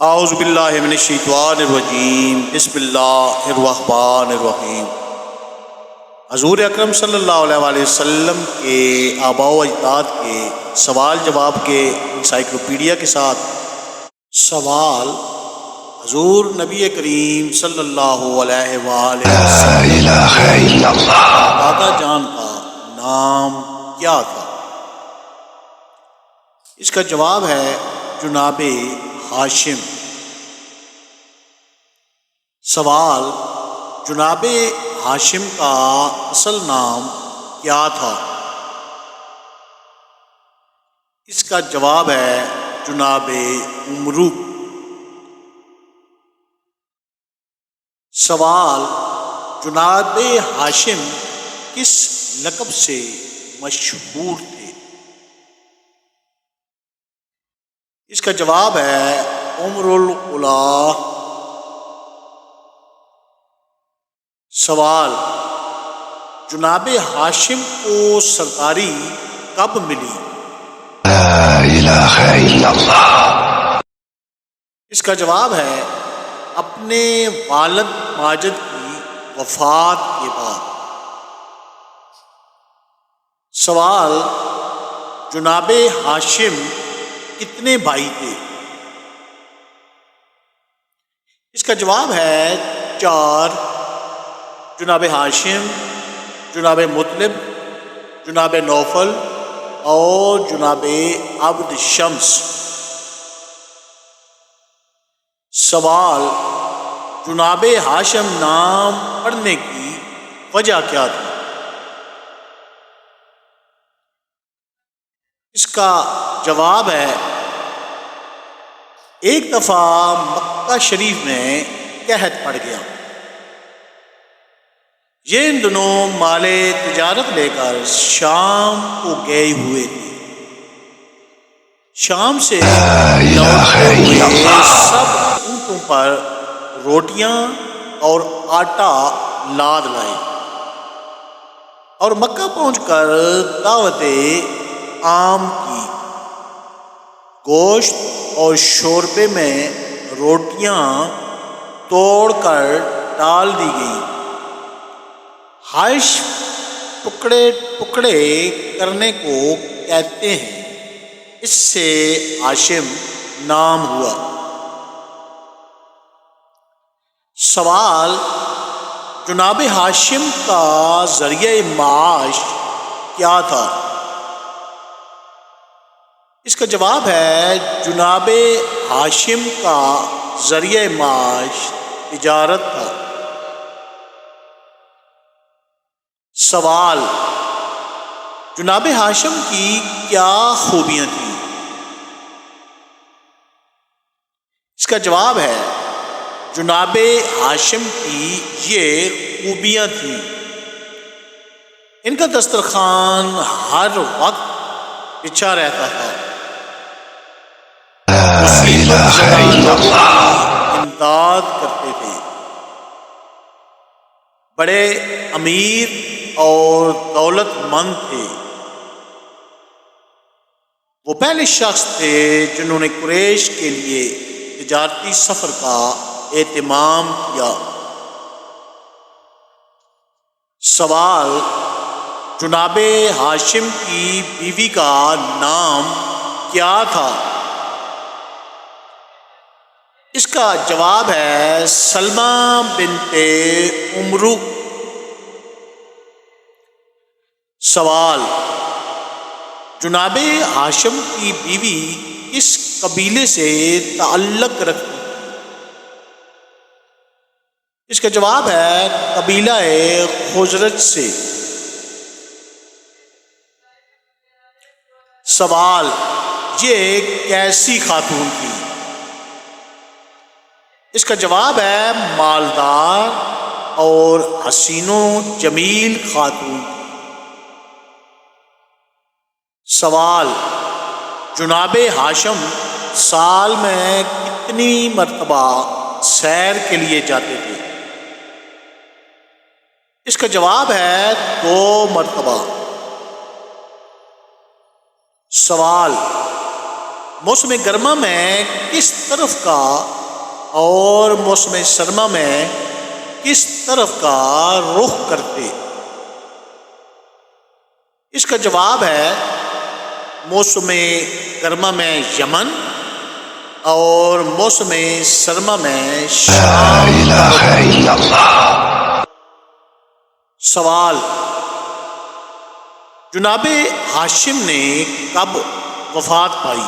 اعوذ باللہ من الشیطان الرجیم بسم اللہ الرحمن الرحیم۔ حضور اکرم صلی اللہ علیہ وآلہ وسلم کے آباء و اجداد کے سوال جواب کے انسائکلوپیڈیا کے ساتھ سوال حضور نبی کریم صلی اللہ علیہ وآلہ وسلم دادا جان کا نام کیا تھا؟ اس کا جواب ہے جناب ہاشم۔ سوال جناب ہاشم کا اصل نام کیا تھا؟ اس کا جواب ہے جناب عمرو۔ سوال جناب ہاشم کس لقب سے مشہور تھے؟ اس کا جواب ہے عمر القلا۔ سوال جناب ہاشم کو سرداری کب ملی؟ لا الہ الا اللہ۔ اس کا جواب ہے اپنے والد ماجد کی وفات کے بعد۔ سوال جناب ہاشم کتنے بھائی تھے؟ اس کا جواب ہے 4۔ جناب ہاشم، جناب مطلب، جناب نوفل اور جناب عبد شمس۔ سوال جناب ہاشم نام پڑھنے کی وجہ کیا تھی؟ اس کا جواب ہے ایک دفعہ مکہ شریف میں قحط پڑ گیا۔ یہ ان دنوں مال تجارت لے کر شام کو گئے ہوئے تھے۔ شام سے لوٹتے ہوئے سب اونٹوں پر روٹیاں اور آٹا لاد لائے اور مکہ پہنچ کر دعوت عام کی۔ گوشت اور شوربے میں روٹیاں توڑ کر ڈال دی گئی۔ ہائش ٹکڑے ٹکڑے کرنے کو کہتے ہیں، اس سے ہاشم نام ہوا۔ سوال جناب ہاشم کا ذریعہ معاش کیا تھا؟ اس کا جواب ہے جناب ہاشم کا ذریعہ معاش تجارت تھا۔ سوال جناب ہاشم کی کیا خوبیاں تھیں؟ اس کا جواب ہے جناب ہاشم کی یہ خوبیاں تھیں، ان کا دسترخوان ہر وقت بچھا رہتا تھا، امداد کرتے تھے، بڑے امیر اور دولت مند تھے۔ وہ پہلے شخص تھے جنہوں نے قریش کے لیے تجارتی سفر کا اہتمام کیا۔ سوال جناب ہاشم کی بیوی کا نام کیا تھا؟ اس کا جواب ہے سلمہ بنت عمرو۔ سوال جناب ہاشم کی بیوی کس قبیلے سے تعلق رکھتی؟ اس کا جواب ہے قبیلہ خزرج سے۔ سوال یہ کیسی خاتون تھی؟ اس کا جواب ہے مالدار اور حسین و جمیل خاتون تھی۔ سوال جناب ہاشم سال میں کتنی مرتبہ سیر کے لیے جاتے تھے؟ اس کا جواب ہے 2 مرتبہ۔ سوال موسم گرما میں کس طرف کا اور موسم سرما میں کس طرف کا رخ کرتے؟ اس کا جواب ہے موسم گرما میں یمن اور موسم سرما میں لا شام۔ إله إلا الله. سوال: جناب ہاشم نے کب وفات پائی؟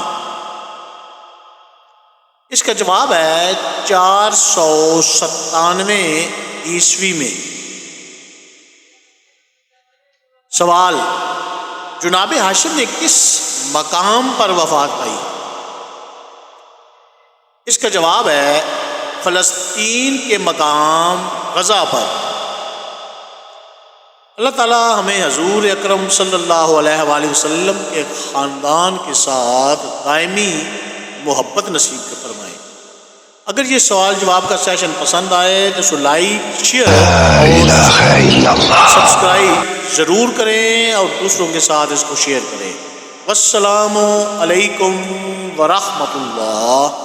اس کا جواب ہے 497 عیسوی میں۔ سوال: جناب ہاشم نے کس مقام پر وفات پائی؟ اس کا جواب ہے فلسطین کے مقام غزہ پر۔ اللہ تعالیٰ ہمیں حضور اکرم صلی اللہ علیہ وآلہ وسلم کے خاندان کے ساتھ دائمی محبت نصیب کے فرمائے۔ اگر یہ سوال جواب کا سیشن پسند آئے تو اسے لائک، شیئر لا اور إله إلا الله. سبسکرائب ضرور کریں اور دوسروں کے ساتھ اس کو شیئر کریں۔ والسلام علیکم ورحمۃ اللہ